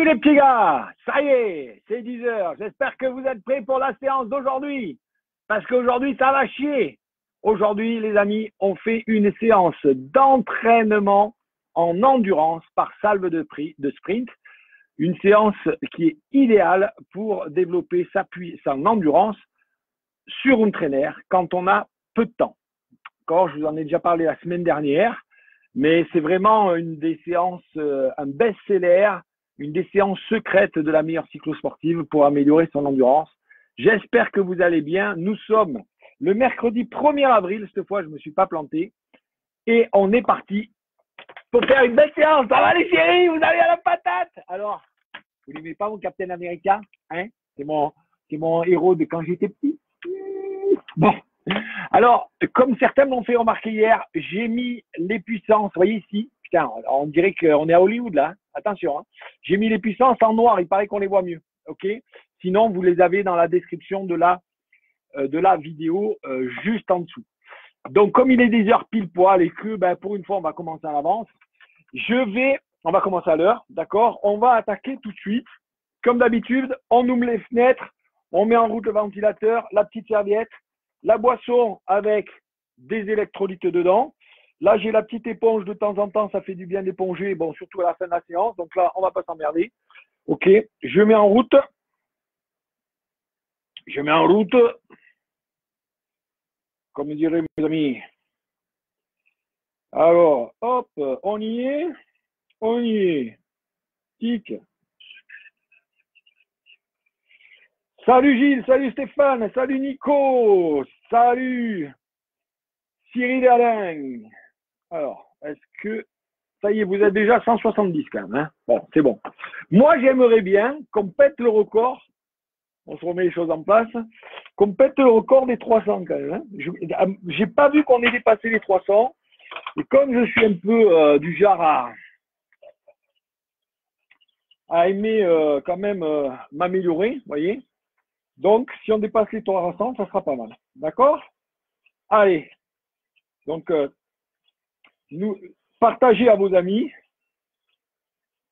les petits gars, ça y est, c'est 10 heures. J'espère que vous êtes prêts pour la séance d'aujourd'hui. Parce qu'aujourd'hui, ça va chier. Aujourd'hui, les amis, on fait une séance d'entraînement en endurance par salve de sprint. Une séance qui est idéale pour développer son endurance sur un trainer quand on a peu de temps. Encore, je vous en ai déjà parlé la semaine dernière, mais c'est vraiment une des séances, un best-seller, une des séances secrètes de la meilleure cyclosportive pour améliorer son endurance. J'espère que vous allez bien. Nous sommes le mercredi 1er avril, cette fois je ne me suis pas planté, et on est parti pour faire une belle séance. Ça va les chéris, vous allez à la patate. Alors, vous n'aimez pas mon Captain America, hein? C'est mon héros de quand j'étais petit. Bon, alors, comme certains m'ont fait remarquer hier, j'ai mis les puissances, vous voyez ici, putain, on dirait qu'on est à Hollywood là, attention, hein. J'ai mis les puissances en noir, il paraît qu'on les voit mieux, ok? Sinon, vous les avez dans la description de la vidéo juste en dessous. Donc, comme il est 10 heures pile poil et que pour une fois, on va commencer à l'avance, on va commencer à l'heure, d'accord? On va attaquer tout de suite. Comme d'habitude, on ouvre les fenêtres, on met en route le ventilateur, la petite serviette, la boisson avec des électrolytes dedans. Là, j'ai la petite éponge de temps en temps, ça fait du bien d'éponger, bon, surtout à la fin de la séance. Donc là, on ne va pas s'emmerder. Ok, je mets en route. Je mets en route. Comme diraient mes amis. Alors, hop, on y est. On y est. Tic. Salut Gilles, salut Stéphane, salut Nico, salut Cyril et Alain. Alors, est-ce que ça y est, vous êtes déjà 170 quand même, hein? Bon, c'est bon. Moi, j'aimerais bien qu'on pète le record. On se remet les choses en place. Qu'on pète le record des 300 quand même, hein? J'ai pas vu qu'on ait dépassé les 300. Et comme je suis un peu du genre à aimer quand même m'améliorer, vous voyez. Donc, si on dépasse les 300, ça sera pas mal. D'accord? Allez. Donc, partagez à vos amis.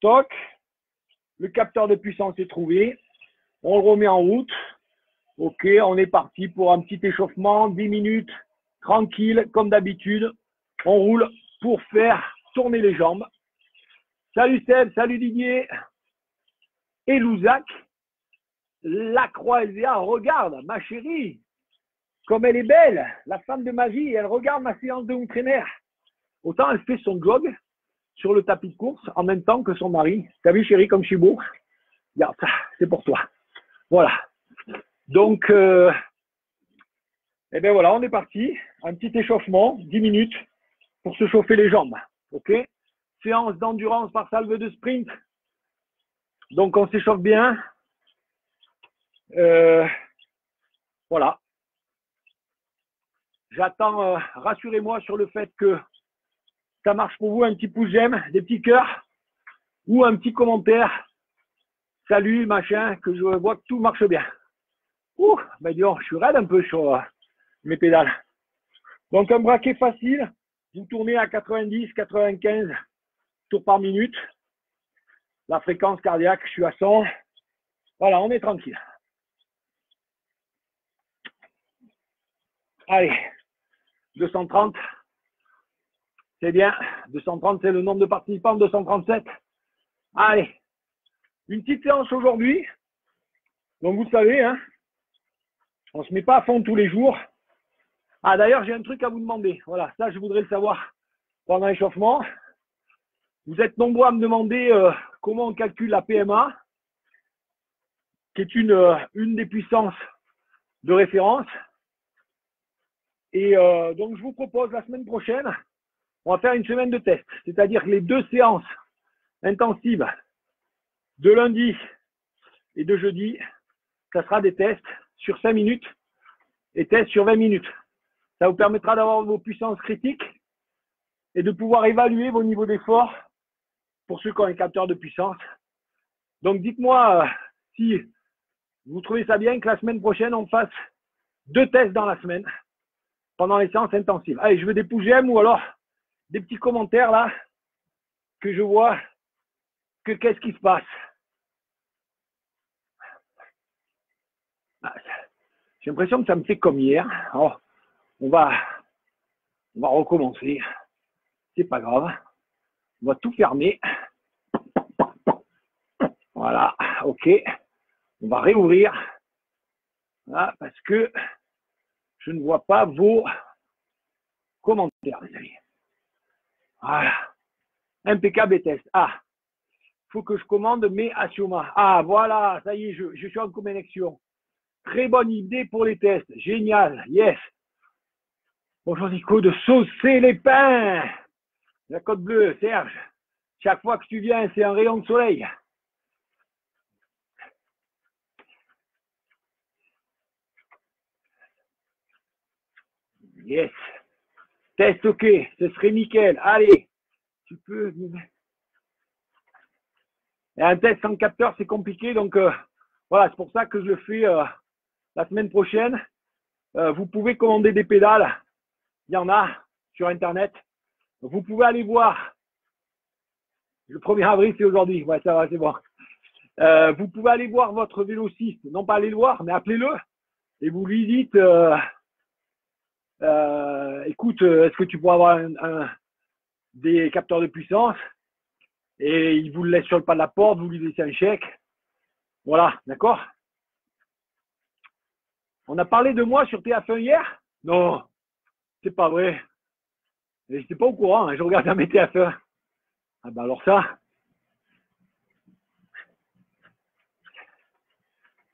Toc. Le capteur de puissance est trouvé. On le remet en route. Ok, on est parti pour un petit échauffement. 10 minutes. Tranquille, comme d'habitude. On roule pour faire tourner les jambes. Salut Seb, salut Didier. Et Louzac. La Croisea, regarde, ma chérie, comme elle est belle, la femme de ma vie, elle regarde ma séance de home trainer. Autant elle fait son jog sur le tapis de course en même temps que son mari. T'as vu chérie, comme je suis beau? Regarde ça, c'est pour toi. Voilà. Donc, eh bien voilà, on est parti. Un petit échauffement, 10 minutes pour se chauffer les jambes. Ok? Séance d'endurance par salve de sprint. Donc on s'échauffe bien. Voilà. J'attends, rassurez-moi sur le fait que ça marche pour vous, un petit pouce j'aime, des petits cœurs ou un petit commentaire. Salut, machin, que je vois que tout marche bien. Ouh, ben disons, je suis raide un peu sur mes pédales. Donc un braquet facile, vous tournez à 90, 95 tours par minute. La fréquence cardiaque, je suis à 100. Voilà, on est tranquille. Allez, 230. C'est bien. 230, c'est le nombre de participants. 237. Allez. Une petite séance aujourd'hui. Donc, vous savez, hein, on ne se met pas à fond tous les jours. Ah, d'ailleurs, j'ai un truc à vous demander. Voilà, ça, je voudrais le savoir pendant l'échauffement. Vous êtes nombreux à me demander comment on calcule la PMA, qui est une des puissances de référence. Et donc, je vous propose la semaine prochaine, on va faire une semaine de test. C'est-à-dire que les 2 séances intensives de lundi et de jeudi, ça sera des tests sur 5 minutes et tests sur 20 minutes. Ça vous permettra d'avoir vos puissances critiques et de pouvoir évaluer vos niveaux d'effort pour ceux qui ont un capteur de puissance. Donc, dites-moi si vous trouvez ça bien que la semaine prochaine, on fasse 2 tests dans la semaine pendant les séances intensives. Allez, je veux des pouces j'aime ou alors des petits commentaires là que je vois que qu'est-ce qui se passe. J'ai l'impression que ça me fait comme hier. Alors, on va recommencer. C'est pas grave. On va tout fermer. Voilà, ok. On va réouvrir. Voilà, parce que je ne vois pas vos commentaires, les amis. Voilà. Impeccable test. Ah, il faut que je commande mes Asioma. Ah, voilà, ça y est, je suis en connexion. Très bonne idée pour les tests. Génial, yes. Bonjour Nico de saucer les pains. La Côte Bleue, Serge. Chaque fois que tu viens, c'est un rayon de soleil. Yes. Test OK, ce serait nickel. Allez, tu peux. Et un test sans capteur, c'est compliqué. Donc, voilà, c'est pour ça que je le fais la semaine prochaine. Vous pouvez commander des pédales. Il y en a sur Internet. Vous pouvez aller voir. Le 1er avril, c'est aujourd'hui. Ouais, ça va, c'est bon. Vous pouvez aller voir votre vélociste. Non pas aller le voir, mais appelez-le. Et vous lui dites, écoute, est-ce que tu pourrais avoir des capteurs de puissance? Et il vous le laisse sur le pas de la porte, vous lui laissez un chèque. Voilà, d'accord? On a parlé de moi sur TF1 hier? Non, c'est pas vrai. Je n'étais pas au courant, hein, je regarde mes TF1. Ah bah alors ça.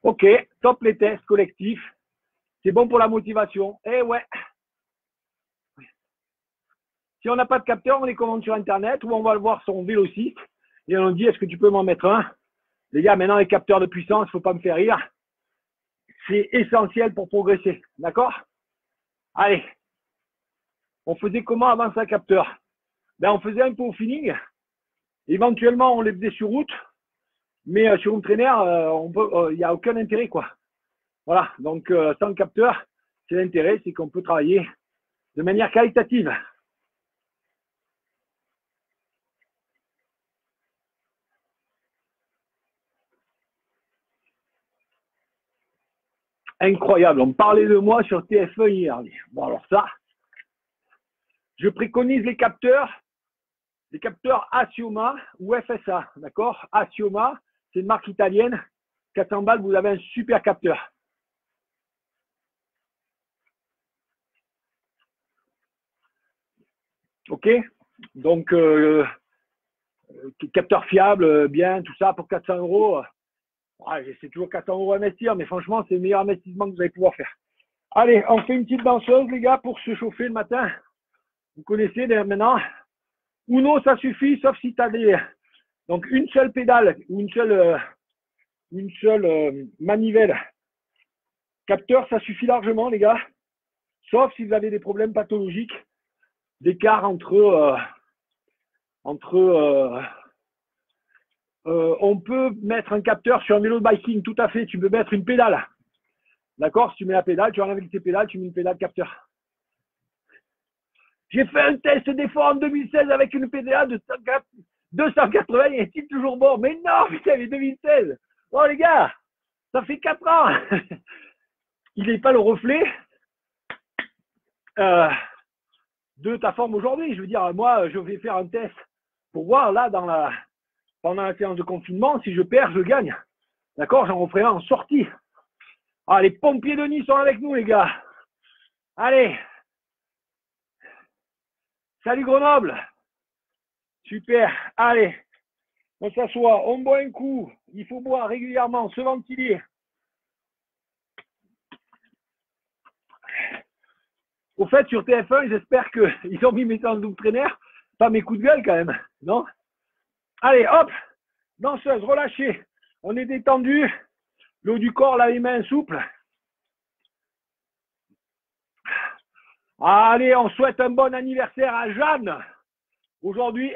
Ok, top les tests collectifs. C'est bon pour la motivation. Eh ouais. Si on n'a pas de capteur, on les commande sur Internet ou on va le voir son vélociste et on dit est-ce que tu peux m'en mettre un? Les gars, maintenant les capteurs de puissance, il ne faut pas me faire rire. C'est essentiel pour progresser. D'accord? Allez. On faisait comment avant ça, capteur? Ben, on faisait un peu au feeling. Éventuellement, on les faisait sur route. Mais sur Home Trainer, il n'y a aucun intérêt, quoi. Voilà. Donc, sans capteur, c'est l'intérêt, c'est qu'on peut travailler de manière qualitative. Incroyable. On parlait de moi sur TF1 hier. Bon, alors ça, je préconise les capteurs Asioma ou FSA. D'accord? Asioma, c'est une marque italienne. 400 balles, vous avez un super capteur. Ok? Donc, capteur fiable, bien, tout ça pour 400 euros. Ouais, c'est toujours 400 euros à investir, mais franchement, c'est le meilleur investissement que vous allez pouvoir faire. Allez, on fait une petite danseuse, les gars, pour se chauffer le matin. Vous connaissez maintenant. Uno, ça suffit, sauf si tu as des. Donc, une seule pédale ou une seule manivelle. Capteur, ça suffit largement, les gars. Sauf si vous avez des problèmes pathologiques, d'écart entre. On peut mettre un capteur sur un vélo de biking, tout à fait. Tu peux mettre une pédale. D'accord? Si tu mets la pédale, tu enlèves tes pédales, tu mets une pédale capteur. J'ai fait un test d'effort en 2016 avec une pédale de 280 et est-il toujours bon? Mais non, putain, mais 2016. Oh les gars, ça fait 4 ans. Il n'est pas le reflet de ta forme aujourd'hui. Je veux dire, moi, je vais faire un test pour voir là, pendant la séance de confinement, si je perds, je gagne. D'accord? J'en referai un en sortie. Ah, les pompiers de Nice sont avec nous, les gars. Allez. Salut Grenoble. Super. Allez. On s'assoit, on boit un coup. Il faut boire régulièrement, se ventiler. Au fait, sur TF1, j'espère qu'ils ont mis mes séances d'entraîneur, pas mes coups de gueule quand même, non? Allez, hop, danseuse, relâchez. On est détendu. Le haut du corps, là, les mains souples. Allez, on souhaite un bon anniversaire à Jeanne. Aujourd'hui,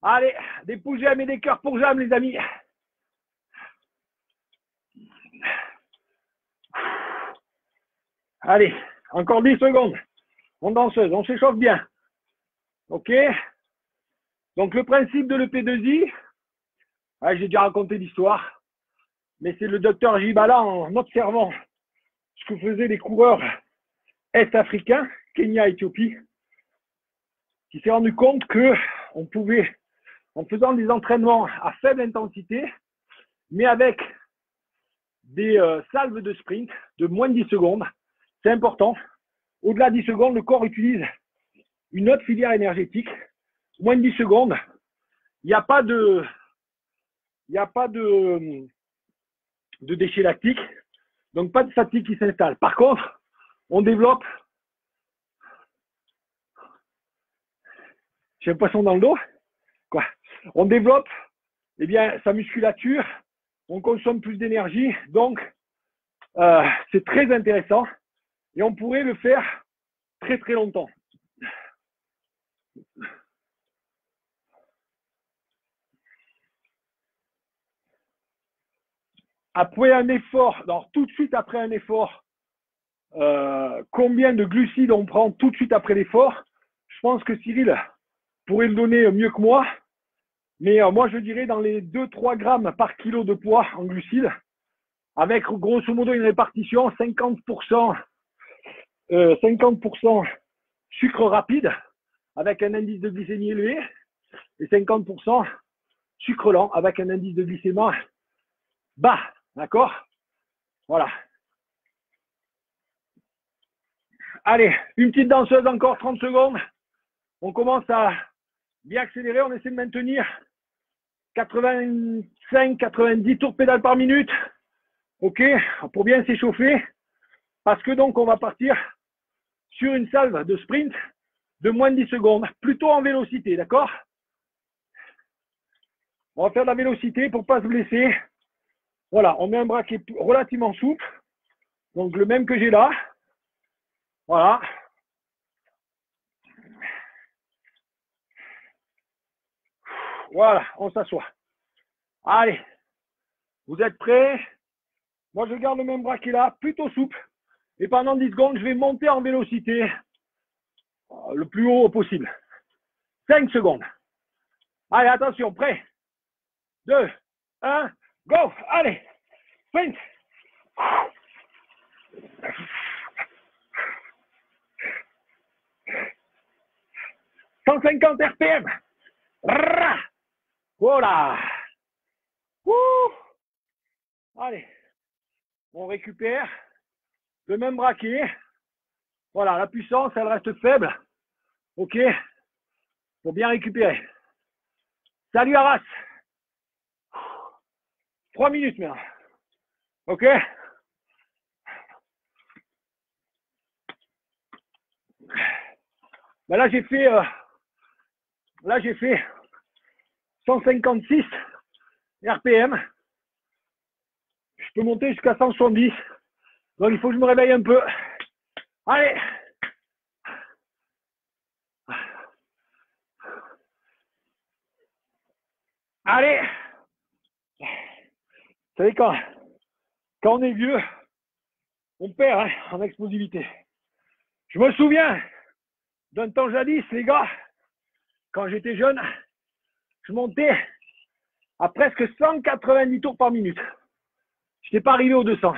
allez, des pouces j'aime et des cœurs pour Jeanne, les amis. Allez, encore 10 secondes. On danseuse, on s'échauffe bien. Ok? Donc, le principe de l'EP2I, j'ai déjà raconté l'histoire, mais c'est le docteur Gibala en observant ce que faisaient les coureurs est-africains, Kenya, Éthiopie, qui s'est rendu compte que on pouvait, en faisant des entraînements à faible intensité, mais avec des salves de sprint de moins de 10 secondes, c'est important. Au-delà de 10 secondes, le corps utilise une autre filière énergétique. Moins de 10 secondes, il n'y a pas de déchets lactiques, donc pas de fatigue qui s'installe. Par contre, on développe, j'ai un poisson dans le dos, quoi. On développe sa musculature, on consomme plus d'énergie, donc c'est très intéressant et on pourrait le faire très très longtemps. Après un effort, alors tout de suite après un effort, combien de glucides on prend tout de suite après l'effort? Je pense que Cyril pourrait le donner mieux que moi, mais moi je dirais dans les 2-3 grammes par kilo de poids en glucides, avec grosso modo une répartition 50% sucre rapide, avec un indice de glycémie élevé, et 50% sucre lent, avec un indice de glycémie bas. D'accord? Voilà. Allez, une petite danseuse encore, 30 secondes. On commence à bien accélérer. On essaie de maintenir 85-90 tours pédale par minute. OK? Pour bien s'échauffer. Parce que donc, on va partir sur une salve de sprint de moins de 10 secondes. Plutôt en vélocité, d'accord? On va faire de la vélocité pour ne pas se blesser. Voilà, on met un braquet relativement souple. Donc, le même que j'ai là. Voilà. Voilà, on s'assoit. Allez, vous êtes prêts? Moi, je garde le même braquet là, plutôt souple. Et pendant 10 secondes, je vais monter en vélocité le plus haut possible. 5 secondes. Allez, attention, prêt? 2, 1, go! Allez, sprint! 150 RPM. Voilà. Allez, on récupère le même braquet. Voilà, la puissance, elle reste faible. OK? Pour bien récupérer. Salut Arras. 3 minutes maintenant. OK? Ben là, j'ai fait 156 RPM. Je peux monter jusqu'à 170. Donc, il faut que je me réveille un peu. Allez! Allez! Vous savez, quand on est vieux, on perd en explosivité. Je me souviens d'un temps jadis, les gars, quand j'étais jeune, je montais à presque 190 tours par minute. Je n'étais pas arrivé aux 200.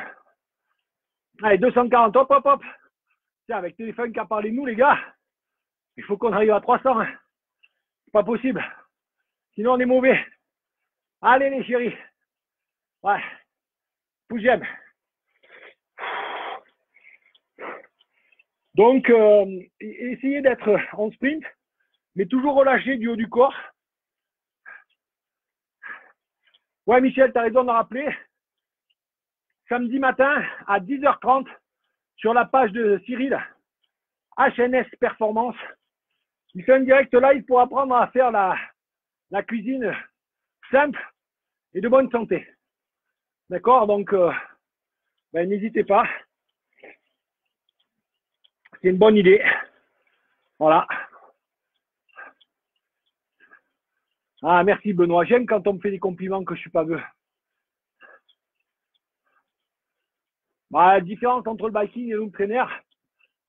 Allez, 240, hop, hop, hop. Tiens, avec téléphone qui a parlé de nous, les gars, il faut qu'on arrive à 300. C'est pas possible. Sinon, on est mauvais. Allez, les chéris. Ouais. Poussième. Donc, essayez d'être en sprint, mais toujours relâché du haut du corps. Ouais, Michel, tu as raison de rappeler. Samedi matin à 10h30 sur la page de Cyril, HNS Performance. Il fait un direct live pour apprendre à faire la cuisine simple et de bonne santé. D'accord? Donc, n'hésitez pas. C'est une bonne idée. Voilà. Ah, merci Benoît. J'aime quand on me fait des compliments que je ne suis pas vieux. La différence entre le biking et le trainer,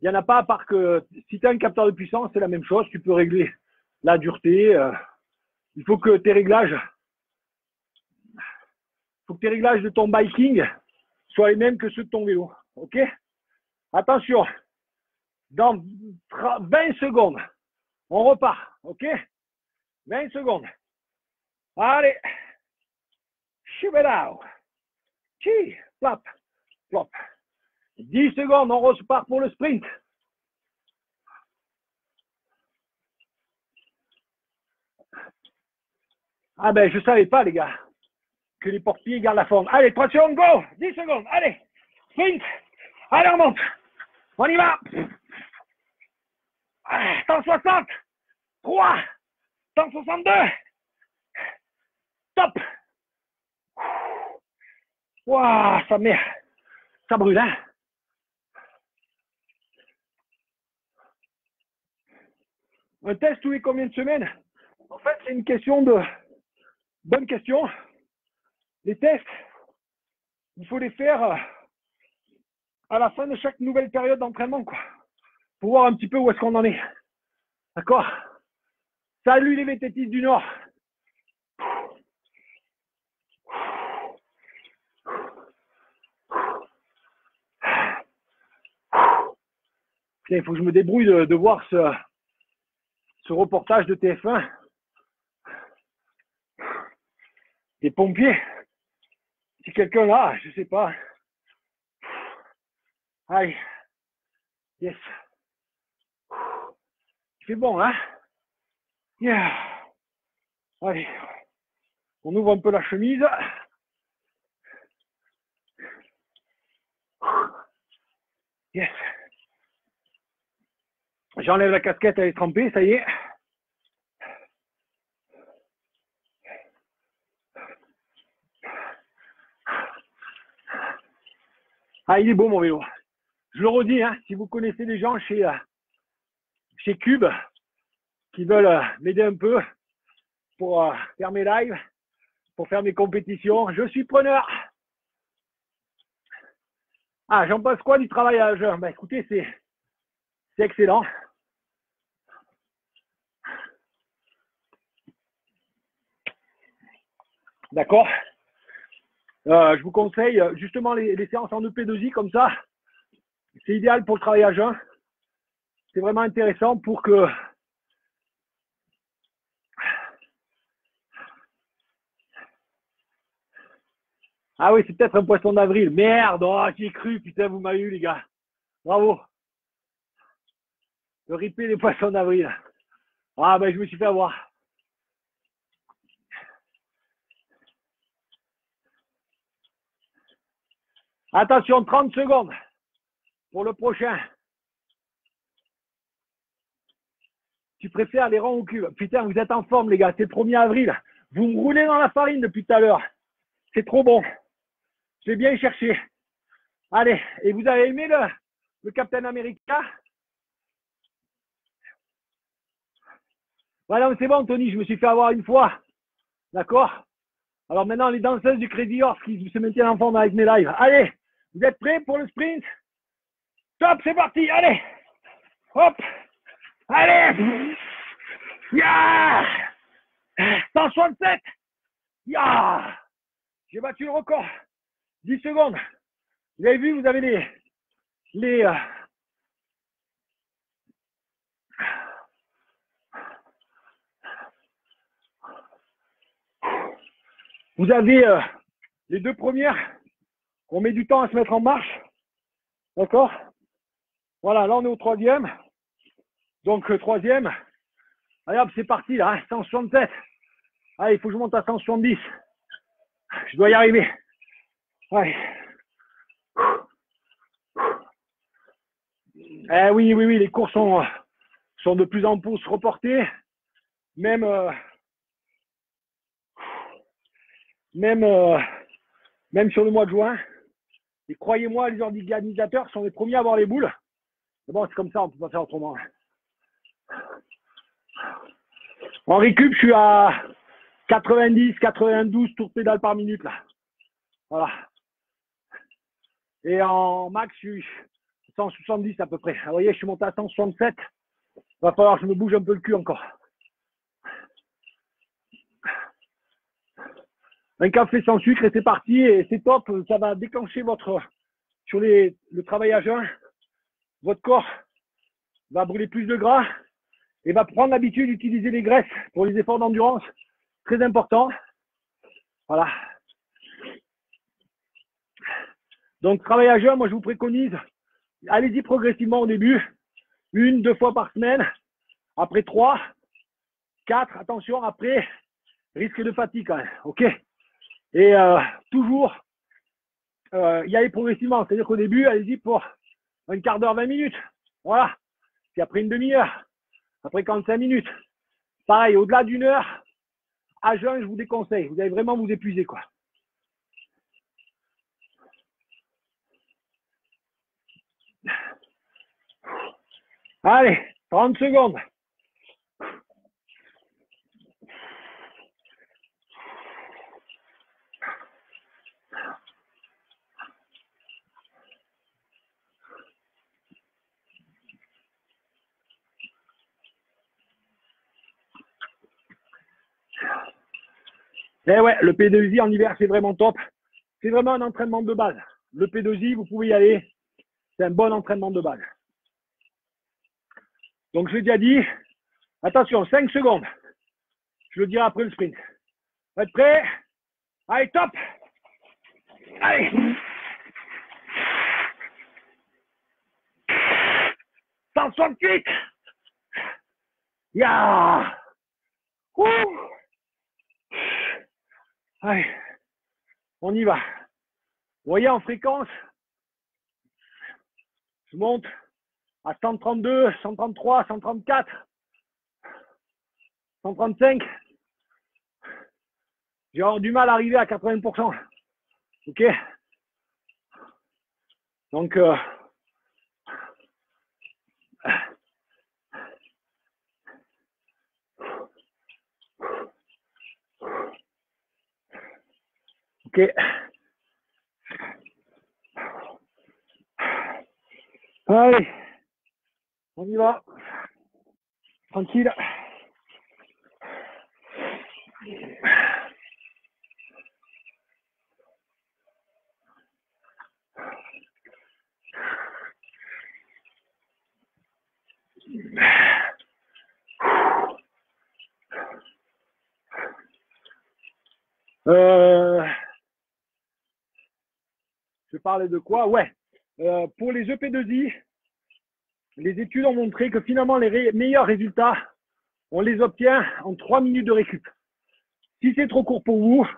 il n'y en a pas, à part que si tu as un capteur de puissance, c'est la même chose. Tu peux régler la dureté. Il faut que tes réglages de ton biking soient les mêmes que ceux de ton vélo. OK? Attention, dans 20 secondes, on repart, ok? 20 secondes. Allez. Chibelao. Chi, flop, flop. 10 secondes, on repart pour le sprint. Ah ben, je savais pas, les gars, que les porte-pieds gardent la forme. Allez, 3 secondes, go. 10 secondes, allez. Sprint. Allez, on monte. On y va. 160. 3. 162. Top. Waouh, ça merde. Ça brûle, hein. Un test tous les combien de semaines? En fait, c'est une question de... Bonne question. Les tests, il faut les faire à la fin de chaque nouvelle période d'entraînement, quoi. Pour voir un petit peu où est-ce qu'on en est. D'accord? Salut les vététistes du Nord. Il faut que je me débrouille de voir ce reportage de TF1. Des pompiers. Si quelqu'un là, je sais pas. Allez. Yes. C'est bon, hein? Yeah. Allez. On ouvre un peu la chemise. Yes. J'enlève la casquette, elle est trempée, ça y est. Ah, il est beau mon vélo. Je le redis, hein, si vous connaissez des gens chez Cube qui veulent m'aider un peu pour faire mes lives, pour faire mes compétitions, je suis preneur. Ah, j'en pense quoi du travail à jeun? Ben écoutez, c'est excellent. D'accord. Je vous conseille justement les séances en EP2I comme ça. C'est idéal pour le travail à jeun. C'est vraiment intéressant pour que ah oui, c'est peut-être un poisson d'avril. Merde, oh, j'y ai cru, putain, vous m'avez eu les gars. Bravo. Le ripé des poissons d'avril. Ah ben je me suis fait avoir. Attention, 30 secondes pour le prochain. Tu préfères les ronds au cube? Putain, vous êtes en forme, les gars. C'est le 1er avril. Vous me roulez dans la farine depuis tout à l'heure. C'est trop bon. Je l'ai bien cherché. Allez, et vous avez aimé le Captain America? Voilà, c'est bon, Tony. Je me suis fait avoir une fois. D'accord? Alors maintenant, les danseuses du Crazy Horse qui se maintiennent en forme avec mes lives. Allez, vous êtes prêts pour le sprint? Top, c'est parti. Allez. Hop. Allez. Yeah. 167. Yeah. J'ai battu le record. 10 secondes. Vous avez vu, vous avez les vous avez les deux premières. On met du temps à se mettre en marche. D'accord? Voilà, là on est au troisième. Donc troisième. Allez hop, c'est parti là, hein, 167. Allez, il faut que je monte à 170. Je dois y arriver. Allez. Eh oui, oui, oui, les cours sont de plus en plus reportés. Même sur le mois de juin. Et croyez-moi, les organisateurs sont les premiers à avoir les boules. Mais bon, c'est comme ça, on ne peut pas faire autrement. En récup, je suis à 90, 92 tours de pédale par minute là. Voilà. Et en max, je suis 170 à peu près. Vous voyez, je suis monté à 167. Il va falloir que je me bouge un peu le cul encore. Un café sans sucre et c'est parti. Et c'est top. Ça va déclencher sur le travail à jeun. votre corps va brûler plus de gras et va prendre l'habitude d'utiliser les graisses pour les efforts d'endurance. Très important. Voilà. Donc, travail à jeun, moi, je vous préconise, allez-y progressivement au début. 1-2 fois par semaine. Après 3, 4, attention, après, risque de fatigue quand même. OK? Et toujours, y aller progressivement. C'est-à-dire qu'au début, allez-y pour un quart d'heure, 20 minutes. Voilà. Puis après une demi-heure. Après 45 minutes. Pareil, au-delà d'une heure, à jeun, je vous déconseille. Vous allez vraiment vous épuiser, quoi. Allez, 30 secondes. Et ouais, le P2I en hiver, c'est vraiment top. C'est vraiment un entraînement de base. Le P2I, vous pouvez y aller. C'est un bon entraînement de base. Donc, je l'ai déjà dit. Attention, 5 secondes. Je le dirai après le sprint. Vous êtes prêts? Allez, top! Allez! 168! Ya! Allez, on y va. Vous voyez, en fréquence, je monte à 132, 133, 134, 135. J'ai avoir du mal à arriver à 80%. OK? Donc, OK. Allez, on y va. Tranquille. Je parlais de quoi? Ouais. Pour les EP2I, les études ont montré que finalement, les meilleurs résultats, on les obtient en 3 minutes de récup. Si c'est trop court pour vous,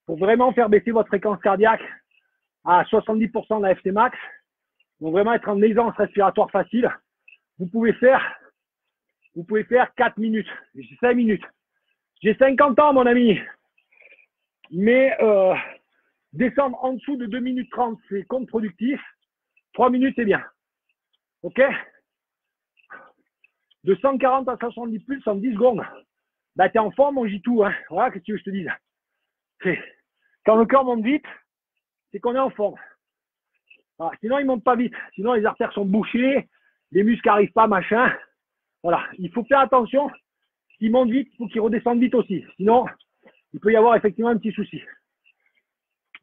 pour vraiment faire baisser votre fréquence cardiaque à 70% de la FC max, donc vraiment être en aisance respiratoire facile, vous pouvez faire 4 minutes, 5 minutes. J'ai 50 ans, mon ami, mais descendre en dessous de 2 minutes 30, c'est contre-productif. 3 minutes, c'est bien. OK? De 140 à 70 pulses en 10 secondes. Bah, t'es en forme, on gît tout. Hein. Voilà, qu'est-ce que tu veux que je te dise? Quand le corps monte vite, c'est qu'on est en forme. Voilà. Sinon, il ne monte pas vite. Sinon, les artères sont bouchées, les muscles n'arrivent pas, machin. Voilà. Il faut faire attention. S'il monte vite, il faut qu'il redescende vite aussi. Sinon, il peut y avoir effectivement un petit souci.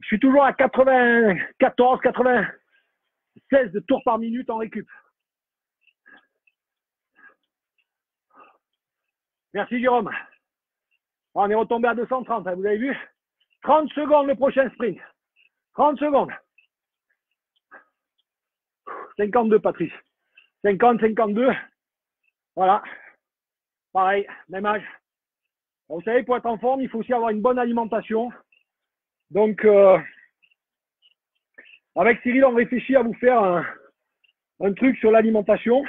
Je suis toujours à 94, 96 de tours par minute en récup. Merci Jérôme. On est retombé à 230, hein, vous avez vu? 30 secondes le prochain sprint. 30 secondes. 52 Patrice. 50, 52. Voilà. Pareil, même âge. Bon, vous savez, pour être en forme, il faut aussi avoir une bonne alimentation. Donc, avec Cyril, on réfléchit à vous faire un truc sur l'alimentation.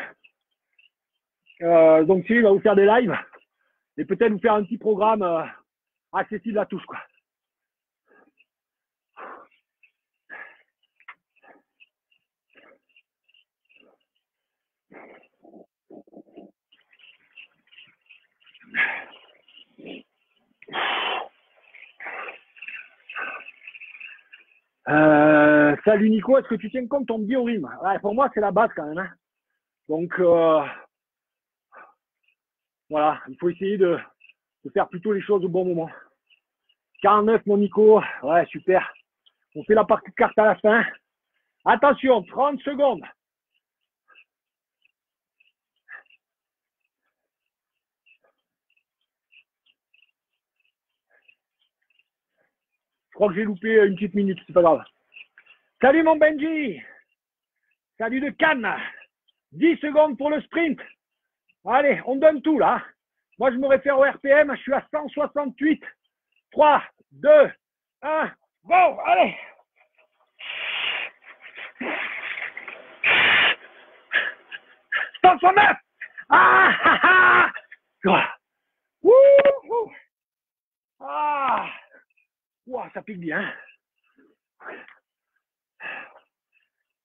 Donc, Cyril va vous faire des lives et peut-être vous faire un petit programme accessible à tous, quoi. Salut Nico, est-ce que tu tiens compte de ton biorhythme? Ouais, pour moi, c'est la base quand même. Hein. Donc, voilà, il faut essayer de faire plutôt les choses au bon moment. 49, mon Nico. Ouais, super. On fait la partie de carte à la fin. Attention, 30 secondes. crois que j'ai loupé une petite minute, c'est pas grave. Salut mon Benji. Salut de Cannes. 10 secondes pour le sprint. Allez, on donne tout là. Moi, je me réfère au RPM. Je suis à 168. 3, 2, 1. Bon, allez. Neuf. Ah, ah, ah. Wouhou. Ah. Wow, ça pique bien.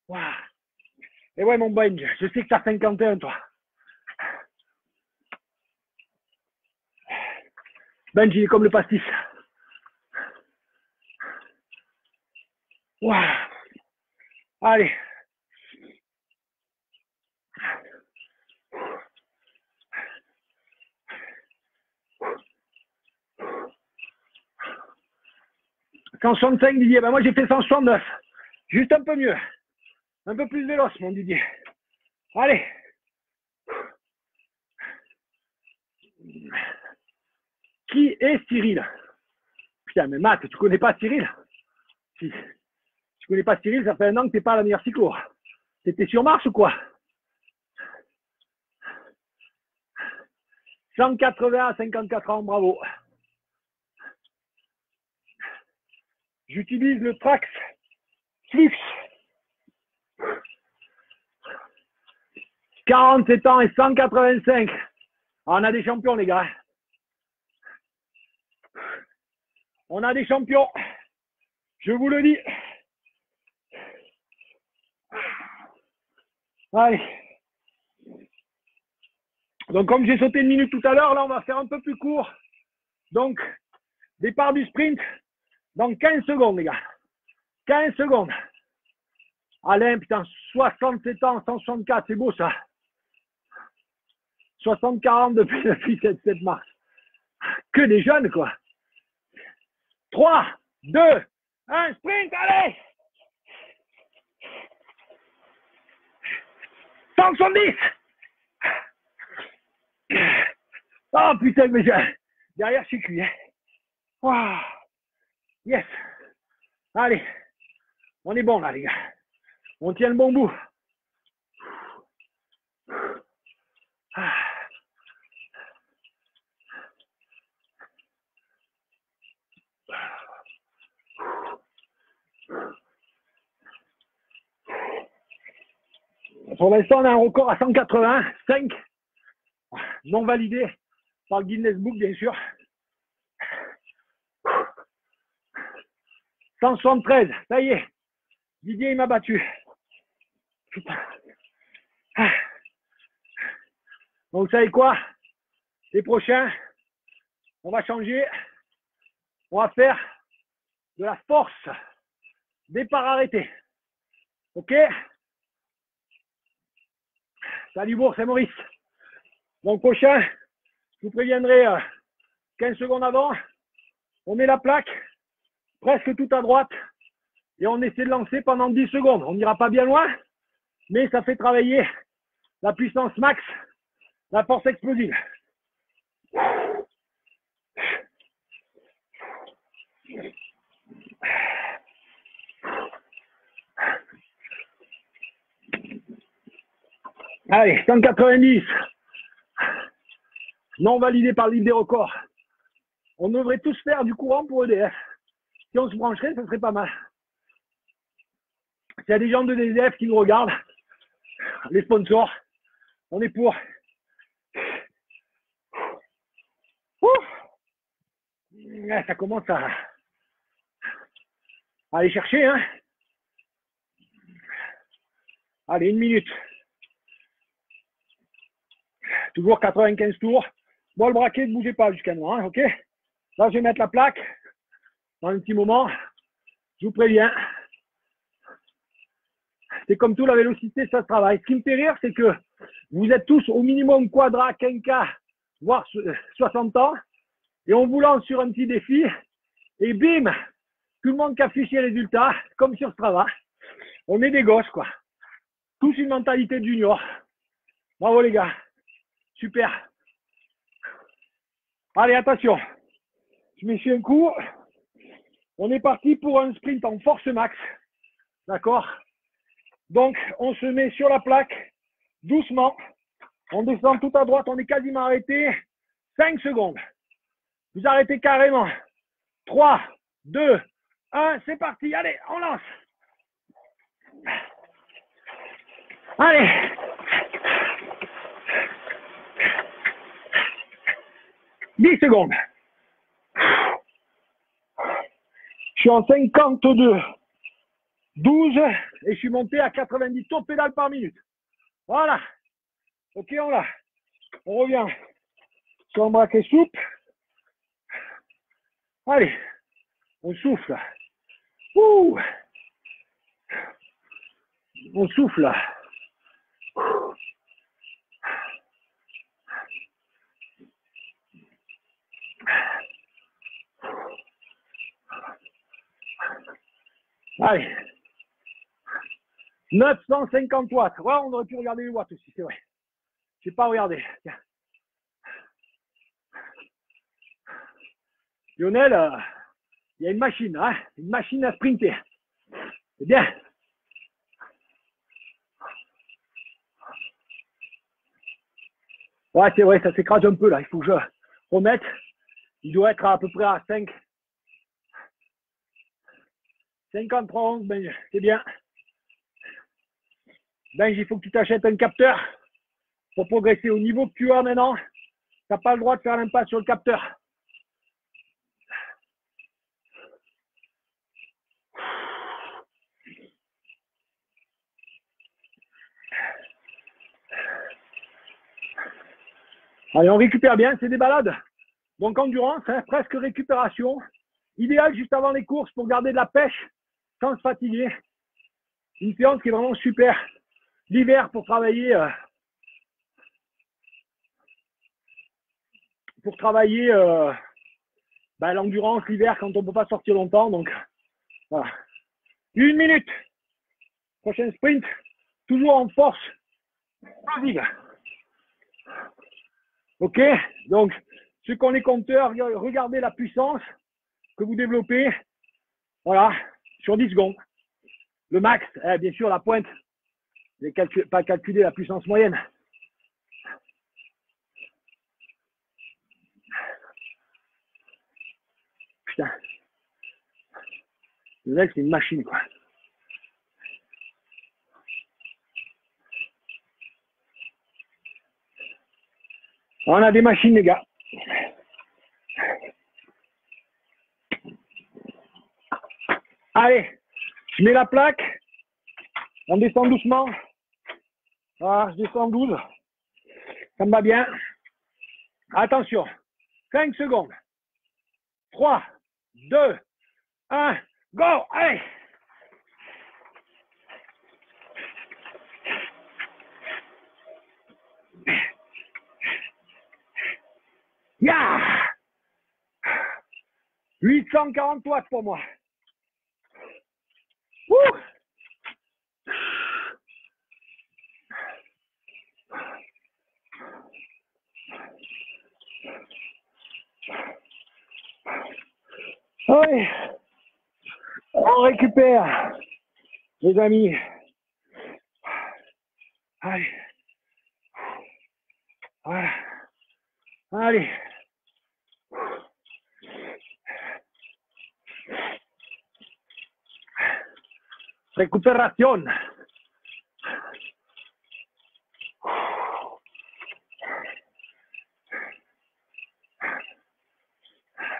Wow. Et ouais, mon Benji, je sais que t'as 51, toi. Benji est comme le pastis. Wow. Allez. « 165, Didier. Ben moi, j'ai fait 169. Juste un peu mieux. Un peu plus véloce, mon Didier. Allez. Qui est Cyril? Putain, mais Matt, tu connais pas Cyril? Si tu connais pas Cyril, ça fait un an que t'es pas à la meilleure cyclo. T'étais sur Mars ou quoi? 180 à 54 ans, bravo. J'utilise le Trax Flux. 47 ans et 185. On a des champions, les gars. On a des champions. Je vous le dis. Allez. Donc, comme j'ai sauté une minute tout à l'heure, là, on va faire un peu plus court. Donc, départ du sprint dans 15 secondes, les gars. 15 secondes. Alain, putain, 67 ans, 164, c'est beau ça. 60-40 depuis le 7 mars. Que des jeunes, quoi. 3, 2, 1, sprint, allez! 170! Oh putain, mais derrière, je suis cuit. Hein. Wow. Yes. Allez. On est bon là, les gars. On tient le bon bout. Ah. Pour l'instant, on a un record à 185, non validé par le Guinness Book, bien sûr. 173, ça y est. Didier, il m'a battu. Putain. Donc, vous savez quoi? Les prochains, on va changer. On va faire de la force. Départ arrêté. Ok? Salut Bourg, c'est Maurice. Donc, prochain, je vous préviendrai 15 secondes avant. On met la plaque presque tout à droite et on essaie de lancer pendant 10 secondes. On n'ira pas bien loin, mais ça fait travailler la puissance max, la force explosive. Allez, 190. Non validé par le livre des records. On devrait tous faire du courant pour EDF. Si on se brancherait, ça serait pas mal. S'il y a des gens de EDF qui nous regardent, les sponsors, on est pour. Ça commence à aller chercher, hein. Allez, une minute. Toujours 95 tours. Bon, le braquet, ne bougez pas jusqu'à nous, hein, ok? Là, je vais mettre la plaque dans un petit moment. Je vous préviens. C'est comme tout, la vélocité, ça se travaille. Ce qui me fait rire, c'est que vous êtes tous au minimum quadra, quinca, voire 60 ans. Et on vous lance sur un petit défi. Et bim, tout le monde qui affiche les résultats, comme sur Strava. On est des gosses, quoi. Tous une mentalité de junior. Bravo, les gars. Super. Allez, attention. Je m'essuie un coup. On est parti pour un sprint en force max. D'accord? Donc, on se met sur la plaque, doucement. On descend tout à droite, on est quasiment arrêté. 5 secondes. Vous arrêtez carrément. 3, 2, 1, c'est parti. Allez, on lance. Allez. 10 secondes. Je suis en 52. 12 et je suis monté à 90 tours de pédale par minute. Voilà. Ok, on l'a. On revient sur un braquet souple. Allez, on souffle. Ouh. On souffle. Allez. 950 watts. Ouais, on aurait pu regarder les watts aussi, c'est vrai. Je n'ai pas regardé. Tiens. Lionel, il y a une machine, hein, une machine à sprinter. C'est bien. Ouais, c'est vrai, ça s'écrase un peu là. Il faut que je remette. Il doit être à peu près à 5. 53, ben, c'est bien. Ben, il faut que tu t'achètes un capteur pour progresser au niveau que tu as maintenant. Tu n'as pas le droit de faire l'impasse sur le capteur. Allez, on récupère bien, c'est des balades. Donc endurance, hein, presque récupération. Idéal juste avant les courses pour garder de la pêche sans se fatiguer. Une séance qui est vraiment super. L'hiver pour travailler ben, l'endurance l'hiver quand on ne peut pas sortir longtemps. Donc voilà. 1 minute. Prochain sprint. Toujours en force explosive. Ok, donc ceux qui ont les compteurs, regardez la puissance que vous développez. Voilà, sur 10 secondes. Le max, bien sûr, la pointe. Je n'ai pas calculé la puissance moyenne. Putain. Le mec, c'est une machine, quoi. On a des machines, les gars. Allez, je mets la plaque. On descend doucement. Voilà, je descends 12. Ça me va bien. Attention. 5 secondes. 3, 2, 1, go! Allez! Yeah! 840 watts pour moi. Ouh! Allez, on récupère, les amis. Allez. Voilà. Allez. Récupération.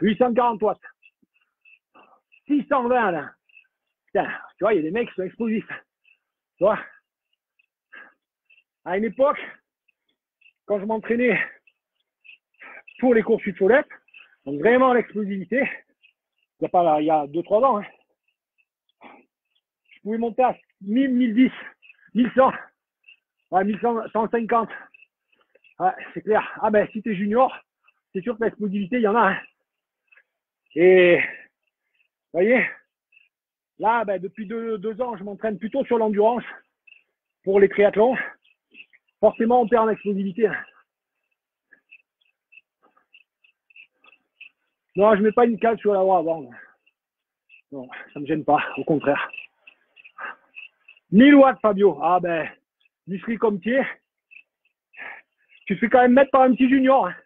« 840 watts. 620 là. Putain, tu vois, il y a des mecs qui sont explosifs. Tu vois, à une époque, quand je m'entraînais pour les courses follette, donc vraiment l'explosivité, il y a 2-3 ans, hein, je pouvais monter à 1000, 1010, 1100, ouais, 1100, 150. Ouais, c'est clair. Ah ben, si t'es junior, c'est sûr que l'explosivité, il y en a. Hein. Et, vous voyez, là, ben, depuis 2 ans, je m'entraîne plutôt sur l'endurance pour les triathlons. Forcément, on perd en explosivité. Hein. Non, je mets pas une cale sur la voie avant. Non, ça me gêne pas, au contraire. 1000 watts, Fabio. Ah ben, musclé comme tu es, tu te fais quand même mettre par un petit junior. Hein.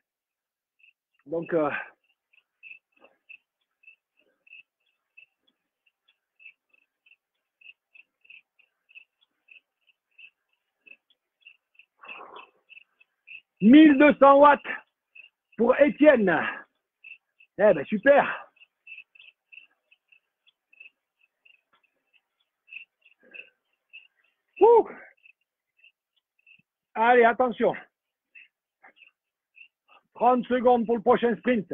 Donc, 1200 watts pour Étienne. Eh ben, super. Ouh. Allez, attention. 30 secondes pour le prochain sprint.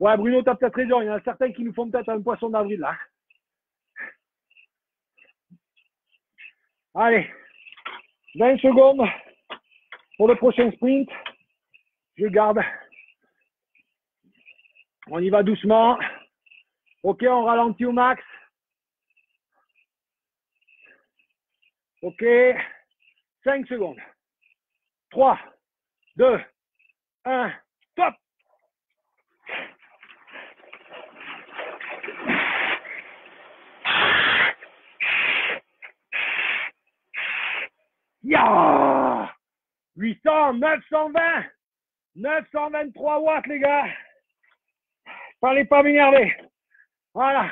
Ouais, Bruno, t'as peut-être raison. Il y en a certains qui nous font peut-être un poisson d'avril, là. Allez. 20 secondes pour le prochain sprint. Je garde. On y va doucement. Ok, on ralentit au max. Ok. 5 secondes. 3, 2, 1, stop. Ya 800, 920, 923 watts, les gars. Fallait pas m'énerver. Voilà.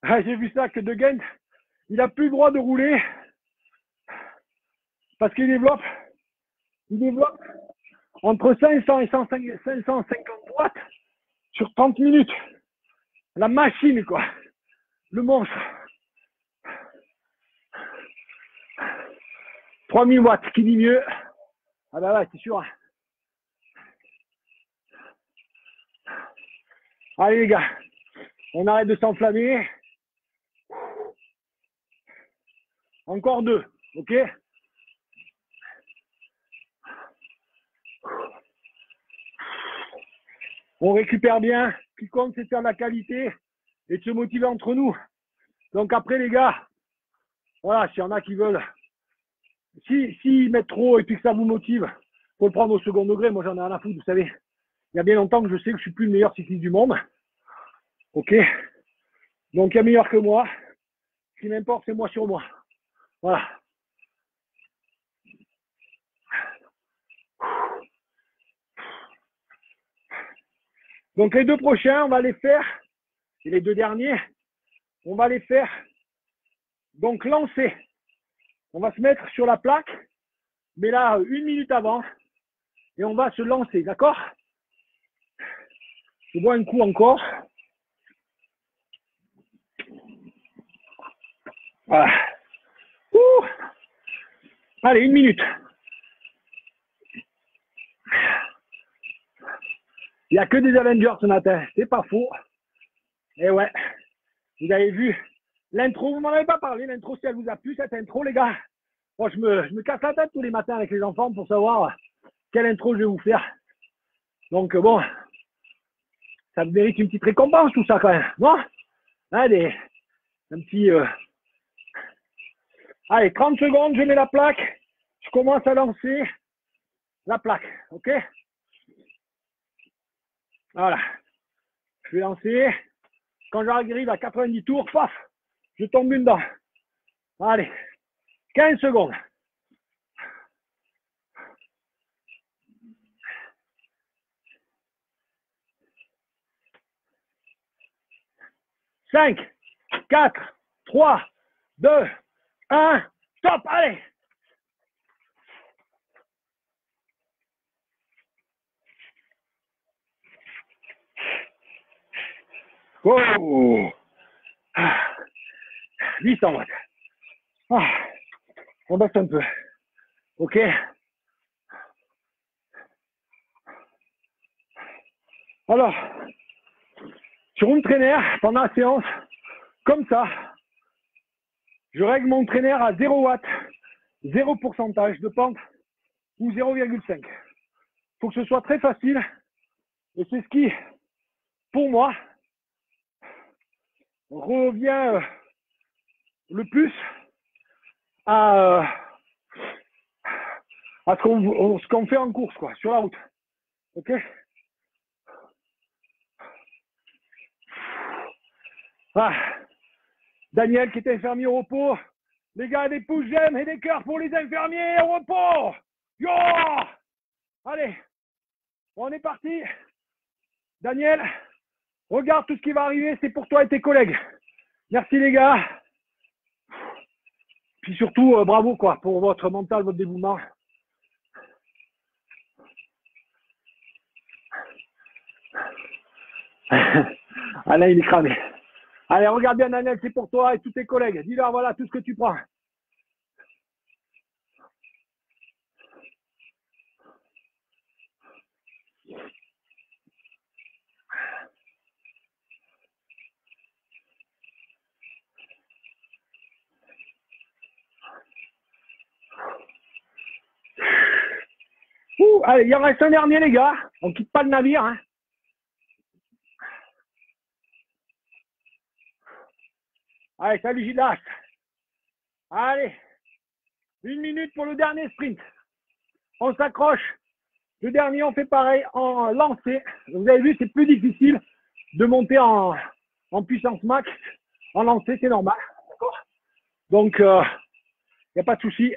Ah, j'ai vu ça que De Gent, il a plus le droit de rouler parce qu'il développe entre 500 et 550 watts sur 30 minutes. La machine, quoi. Le monstre. 3000 watts, qui dit mieux? Ah bah ouais, c'est sûr. Allez les gars, on arrête de s'enflammer. Encore 2, ok? On récupère bien. Ce qui compte, c'est de faire de la qualité et de se motiver entre nous. Donc après les gars, voilà, s'il y en a qui veulent, s'ils mettent trop et puis que ça vous motive, faut le prendre au second degré. Moi j'en ai rien à foutre, vous savez. Il y a bien longtemps que je sais que je suis plus le meilleur cycliste du monde. Ok? Donc il y a meilleur que moi. Ce qui m'importe, c'est moi sur moi. Voilà. Donc les 2 prochains, on va les faire, et les 2 derniers, on va les faire, donc lancer. On va se mettre sur la plaque, mais là, 1 minute avant, et on va se lancer, d'accord? Je bois un coup encore. Voilà. Ouh. Allez, 1 minute. Il n'y a que des Avengers ce matin, c'est pas faux. Et ouais, vous avez vu l'intro, vous m'en avez pas parlé, l'intro, si elle vous a plu, cette intro, les gars. Moi, je me casse la tête tous les matins avec les enfants pour savoir quelle intro je vais vous faire. Donc, bon, ça mérite une petite récompense, tout ça, quand même. Non? Allez, un petit... Allez, 30 secondes, je mets la plaque. Je commence à lancer la plaque, ok? Voilà. Je vais lancer. Quand j'arrive à 90 tours, paf, je tombe une dent. Allez, 15 secondes. 5, 4, 3, 2, 1, stop, allez. Oh, 800 watts. Ah, on baisse un peu. Ok. Alors, sur une traînère, pendant la séance, comme ça, je règle mon traîneur à 0 watts, 0 pourcentage de pente ou 0,5. Il faut que ce soit très facile et c'est ce qui, pour moi, revient le plus à ce qu'on fait en course, quoi, sur la route. Ok? Ah. Daniel qui est infirmier au repos. Les gars, des pouces j'aime et des cœurs pour les infirmiers au repos. Yo! Allez, on est parti. Daniel, regarde tout ce qui va arriver, c'est pour toi et tes collègues. Merci les gars. Puis surtout, bravo quoi, pour votre mental, votre dévouement. Alain, il est cramé. Allez, regarde bien Daniel, c'est pour toi et tous tes collègues. Dis-leur, voilà, tout ce que tu prends. Ouh, allez, il en reste un dernier les gars. On quitte pas le navire. Hein. Allez, salut Gildas. Allez, 1 minute pour le dernier sprint. On s'accroche. Le dernier, on fait pareil en lancé. Vous avez vu, c'est plus difficile de monter en puissance max. En lancé, c'est normal. Donc, il n'y a pas de souci.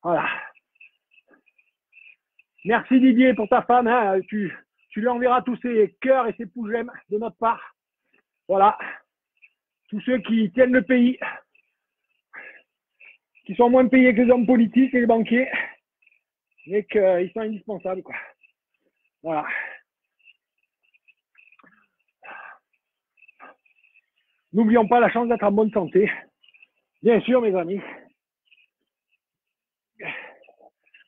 Voilà. Merci Didier pour ta femme. Hein. Tu lui enverras tous ses cœurs et ses pouces j'aime de notre part. Voilà. Tous ceux qui tiennent le pays, qui sont moins payés que les hommes politiques et les banquiers, mais qu'ils sont indispensables, quoi. Voilà. N'oublions pas la chance d'être en bonne santé. Bien sûr, mes amis.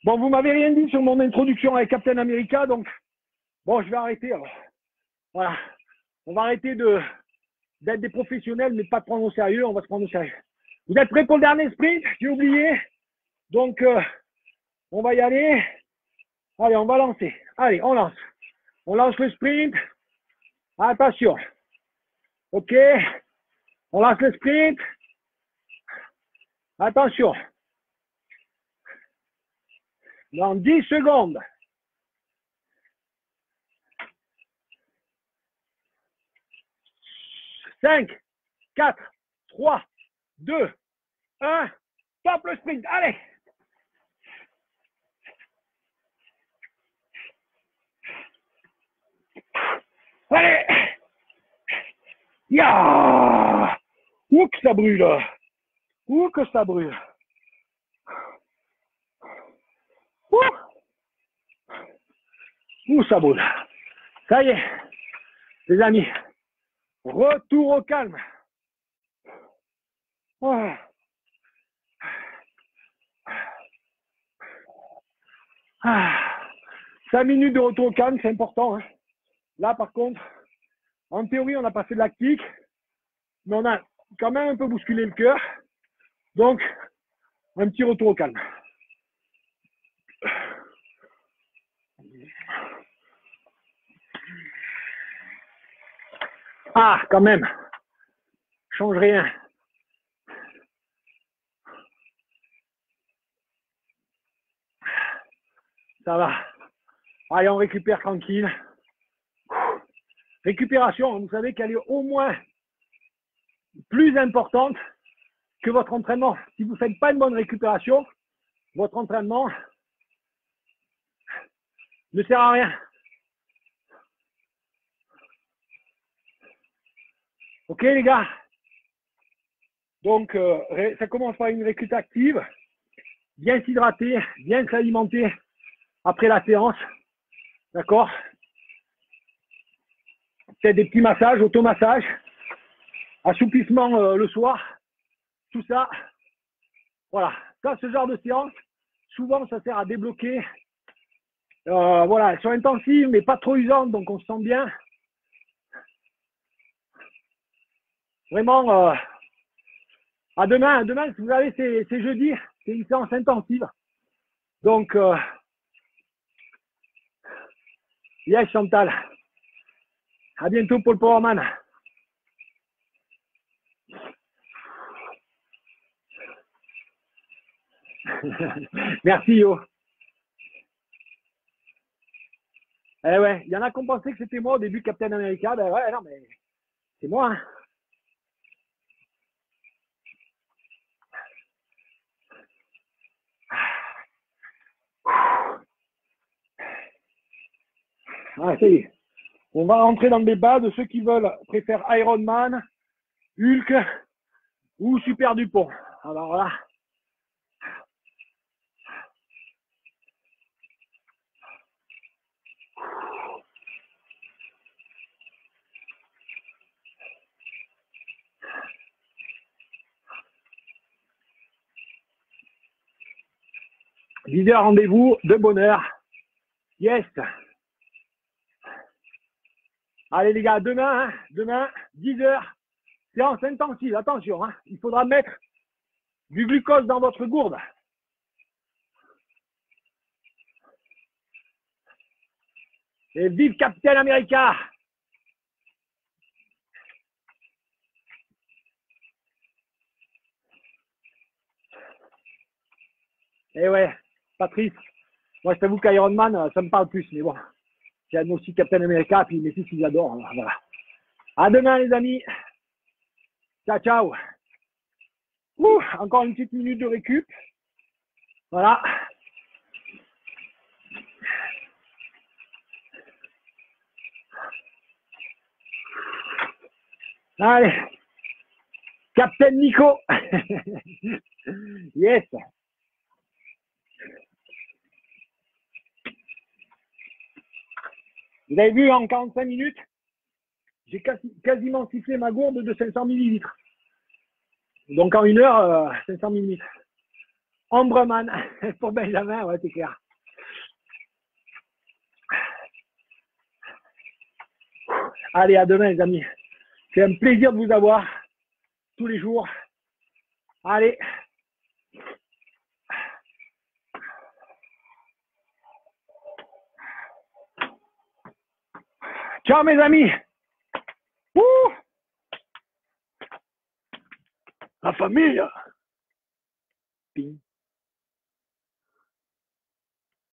Bon, vous m'avez rien dit sur mon introduction avec Captain America, donc bon, je vais arrêter. Alors. Voilà. On va arrêter d'être des professionnels, mais pas de prendre au sérieux. On va se prendre au sérieux. Vous êtes prêts pour le dernier sprint? J'ai oublié. Donc, on va y aller. Allez, on va lancer. Allez, on lance. On lance le sprint. Attention. OK. On lance le sprint. Attention. Dans 10 secondes. 5, 4, 3, 2, 1. Top le sprint. Allez. Allez. Ya. Ouh que ça brûle. Ouh que ça brûle. Ouh ça brûle. Ça y est. Les amis. Retour au calme. Oh. 5 minutes de retour au calme, c'est important. Hein. Là, par contre, en théorie, on a passé de lactique, mais on a quand même un peu bousculé le cœur. Donc, un petit retour au calme. Ah, quand même. Change rien. Ça va. Allez, on récupère tranquille. Récupération, vous savez qu'elle est au moins plus importante que votre entraînement. Si vous ne faites pas une bonne récupération, votre entraînement ne sert à rien. Ok les gars? Donc, ça commence par une récup active. Bien s'hydrater, bien s'alimenter après la séance. D'accord? Peut-être des petits massages, automassages, assouplissement le soir. Tout ça. Voilà. Ça, ce genre de séance, souvent, ça sert à débloquer. Voilà, elles sont intensives, mais pas trop usantes, donc on se sent bien. Vraiment, à demain, vous savez, c'est jeudi, c'est une séance intensive. Donc, yes, Chantal. À bientôt pour le Powerman. Merci, Yo. Eh ouais, il y en a qui ont pensé que c'était moi au début, Captain America. Ben ouais, non, mais c'est moi. Hein. Ah, ça y est. On va rentrer dans le débat de ceux qui veulent préfèrent Iron Man, Hulk ou Super Dupont. Alors là. Leader, rendez-vous de bonheur. Yes. Allez les gars, demain, 10h, séance intensive. Attention, hein, il faudra mettre du glucose dans votre gourde. Et vive Captain America! Eh ouais, Patrice, moi je t'avoue qu'Iron Man, ça me parle plus, mais bon, j'aime aussi Captain America, puis mes fils ils adorent. Alors, voilà. À demain les amis. Ciao, ciao. Encore une petite minute de récup. Voilà. Allez. Captain Nico. Yes. Vous avez vu, en 45 minutes, j'ai quasiment sifflé ma gourde de 500 millilitres. Donc en 1 heure, 500 millilitres. Ombreman pour Benjamin, ouais, c'est clair. Allez, à demain les amis. C'est un plaisir de vous avoir tous les jours. Allez. Ciao mes amis. Ouh, la famille. Ping.